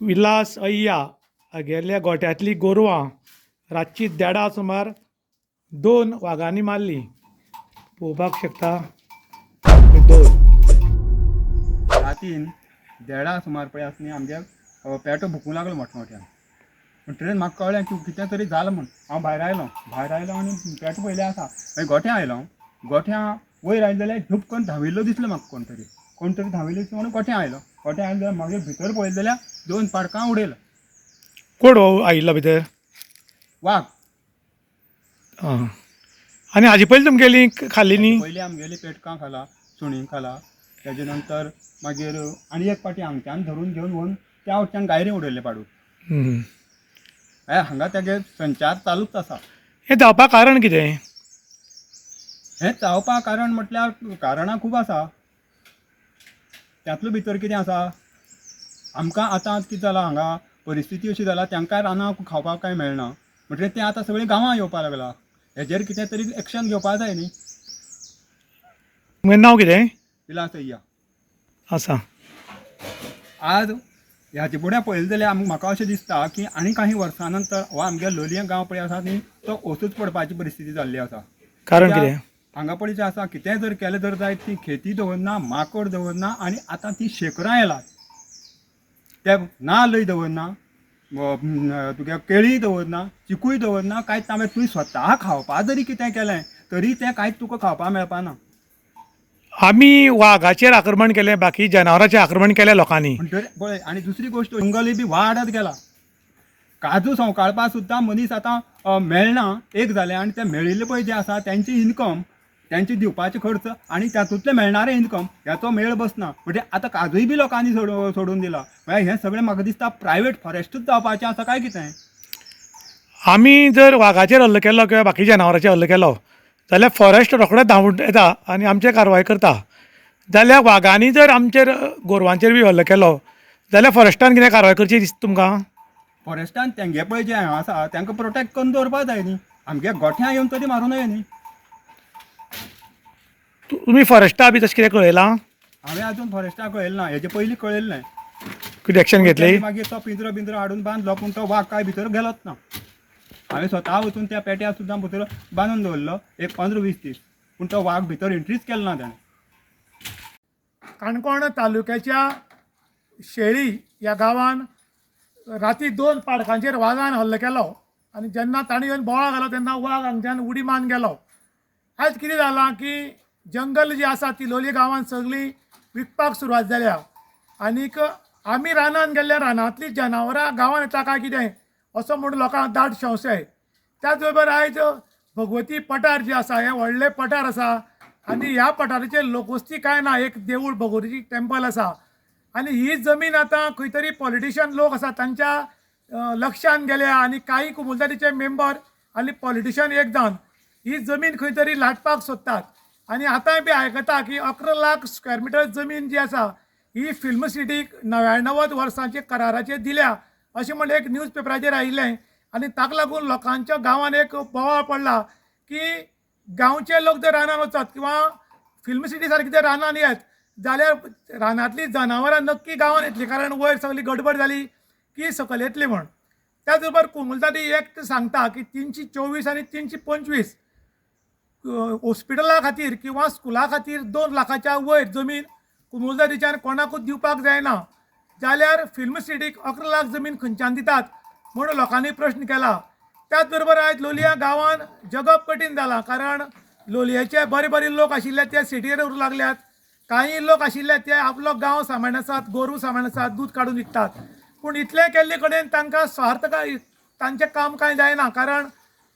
विलास अय्या हागेल्या गोठ्यांतली गोरवां रातची 1:30 सुमार 2 वाघांनी मारली. पळोवपाक शकता 2. रातीन 1:30 सुमार पळय आसनी आमगे पेटो भुकूंक लागलो मोठमोठ्यान. म्हणटकीर म्हाका कळ्ळें की कितें तरी जालें म्हूण. हांव भायर आयलो आनी पेटो पळयलें आसा. मागीर गोठ्यां आयलो. गोठ्यां वयर आयलो जाल्यार झुप करून धांविल्लो दिसलो म्हाका कोण तरी धांविल्लो दिसलो म्हणून गोठ्यां आयलो जाल्यार मागीर भितर पळयलें जाल्यार 2 पाडकां उडयलां. कोण हो आयिल्लो भितर? वाघ. आनी हाजे पयलीं तुमगेली खाल्ली न्ही? पयलीं आमगेली पेटकां खाला, सुणीं खाला. तेजे नंतर मागीर आनी एक पाटी हांगच्यान धरून घेवन व्हरून त्या वटच्यान गायरी उडयल्ले पाडून. हांगा तेगे संचार चालूच आसा. हें जावपाक कारण कितें? हें जावपाक कारण म्हटल्यार कारणां खूब आसा. त्यातलो भितर कितें आसा, आमकां आतां कितें जालां हांगा परिस्थिती अशी जाला तांकां रानां खावपाक कांय मेळना. म्हणटकीर ते आतां सगळीं गांवां येवपाक लागला. हेजेर कितें तरी एक्शन घेवपाक जाय न्ही. तुमगेलें नांव कितें? विलास अय्या. आसा. आज ह्याचे फुडें पळयलें जाल्यार म्हाका अशें दिसता की आनी काही वर्सां नंतर हो आमगे लोलयें गांव पळय आसा न्ही तो ओसूच पडपाची परिस्थिती जाल्ली आसा. कारण कितें? हांगा पळय जें आसा कितेंय जर केलें जर जायत ती खेती दवरना, माकड दवरना आनी आतां ती शेकरां येयलात. ते नाल्लय दवरना, तुगे केळीय दवरना, चिकूय दवरना, कांयच ना. तुवें स्वता खावपा जरी कितें केलें तरी तें कांयच तुका खावपा मेळपाना. आमी वाघाचेर आक्रमण केलें, बाकी जनावरांचेर आक्रमण केलें लोकांनी. म्हणटकीर पळय आनी दुसरी गोश्ट जंगलय बी वाडत गेला. काजू संवकाळपा सुद्दां मनीस आतां मेळना एक जालें. आनी ते मेळिल्ले पळय जे आसा तेंची इन्कम, तेंचे दिवपाचे खर्च आनी तातूंतले मेळणारे इन्कम ह्याचो मेळ बसना. म्हणजे आतां काजूय बी लोकांनी सोडून दिला. म्हळ्यार हें सगळें म्हाका दिसता प्रायवेट फॉरेस्टूच जावपाचें आसा काय कितें. आमी जर वाघाचेर हल्लो केलो किंवा बाकी जनावरांचेर हल्लो केलो जाल्यार फॉरेस्ट रोखडेंच धांवून येता आनी आमचेर कारवाय करता. जाल्यार वाघांनी जर आमचेर गोरवांचेर बी हल्लो केलो जाल्यार फॉरेस्टान कितें कारवाय करची दिसता तुमकां? फॉरेस्टान तेंगे पळय जे आसा तांकां प्रोटेक्ट करून दवरपा जाय न्ही. आमगे गोठ्यां येवन तरी मारूं नये न्ही. तुमी फॉरेस्टा बी तशें कितें कळयलां? हांवें आजून फॉरेस्टाक कळयलें ना. हेजे पयलीं कळयल्लें. कितें एक्शन घेतली? मागीर तो पिंजरो हाडून बांदलो पूण तो वाघ काय भितर गेलोच ना. हांवें स्वता वचून त्या पेट्या सुद्दां भितर बांदून दवरलो एक 15-20 दीस. पूण तो वाघ भितर एंट्रीच केलो ना ताणें. काणकोण तालुक्याच्या शेळी ह्या गांवांत राती 2 पाडकांचेर वाघान हल्लो केलो आनी जेन्ना ताणें येवन बोवाळ घालो तेन्ना वाघ हांगच्यान उडी मान गेलो. आयज कितें जालां की जंगल जी आसा ती लोलये गांवांत सगळीं विकपाक सुरवात जाल्या. आनीक आमी रानांत गेल्ल्या रानांतलीं जनावरां गांवांत येता काय कितें असो म्हूण लोकांक दाट संशय. त्याच बरोबर आयज भगवती पठार जे आसा हें व्हडलें पठार आसा आनी ह्या पठाराचेर लोकवस्ती कांय ना. एक देवूळ भगवतीची टेंपल आसा आनी ही जमीन आतां खंय तरी पॉलिटिशियन लोक आसा तांच्या लक्षांत गेल्या आनी काही कुमुलदारीचे मेंबर आनी पॉलिटिशियन एक जावन ही जमीन खंय तरी लाटपाक सोदतात. आनी आतांय बी आयकता की 11 लाख स्क्वेअर मिटर जमीन जी आसा ही फिल्म सिटीक 99 वर्सांचे कराराचेर दिल्या अशें म्हण एक न्यूज पेपराचेर आयिल्लें. आनी ताका लागून लोकांच्या गांवांत एक बोवाळ पडला की गांवचे लोक जर रानांत वचत किंवा फिल्म सिटी सारकी जर रानांत येत जाल्यार रानांतलीं जनावरां नक्की गांवांत येतलीं. कारण वयर सगळी गडबड जाली की सकयल येतली म्हण. त्याच बरोबर कुमुलदारी एक्ट सांगता की 324 आनी 325 हॉस्पिटला खातीर किंवा स्कुला खातीर 2 लाखाच्या वयर जमीन कुमुलदारीच्यान कोणाकूच दिवपाक जायना. जाल्यार फिल्म सिटीक 11 लाख जमीन खंयच्यान दितात म्हणून लोकांनी प्रश्न केला. त्याच बरोबर आयज लोलया गांवांत जगप कठीण जालां. कारण लोलयेचे बरे बरे लोक आशिल्ले ते सिटीर उरूंक लागल्यात. काही लोक आशिल्ले ते आपलो गांव सांबाळनासात, गोरू सांबाळनासात, दूध काडून विकतात. पूण इतलें केल्ले कडेन तांकां स्वार्थ तांचें काम कांय जायना. कारण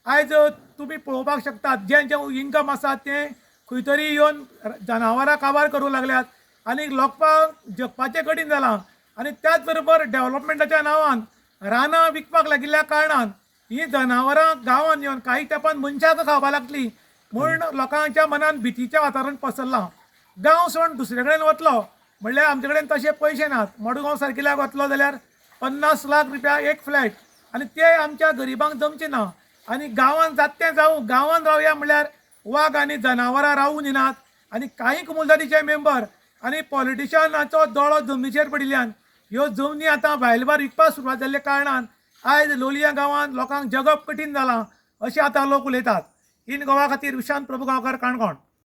आयज तुमी पळोवपाक शकतात जें इन्कम आसा तें खंय तरी येवन जनावरां काबार करूंक लागल्यात आनी लोकांक जगपाचें कठीण जालां. आनी त्याच बरोबर डेव्हलपमेंटाच्या नांवान रानां विकपाक लागिल्ल्या कारणान ही जनावरां गांवांत येवन काही तेंपान मनशाक खावपाक लागलीं म्हूण लोकांच्या मनान भितीचें वातावरण पसरलां. गांव सोडून दुसरे कडेन वतलो म्हणल्यार आमचे कडेन तशे पयशे नात. मडगांव सारकिल्याक वतलो जाल्यार 50 लाख रुपया एक फ्लॅट आनी ते आमच्या गरिबांक जमचे ना. आनी गांवांत जाता तें जावं गांवांत रावया म्हणल्यार वाघ आनी जनावरां रावूं दिनात. आनी काही कुमुलदारीचे मेंबर आनी पॉलिटिशियनाचो दोळो जमनीचेर पडिल्ल्यान ह्यो जमनी आतां भायलभार विकपाक सुरवात जाल्ल्या कारणान आयज लोलयां गांवांत लोकांक जगप कठीण जालां अशें आतां लोक उलयतात. इन गोवा खातीर विशांत प्रभुगांवकार काणकोण.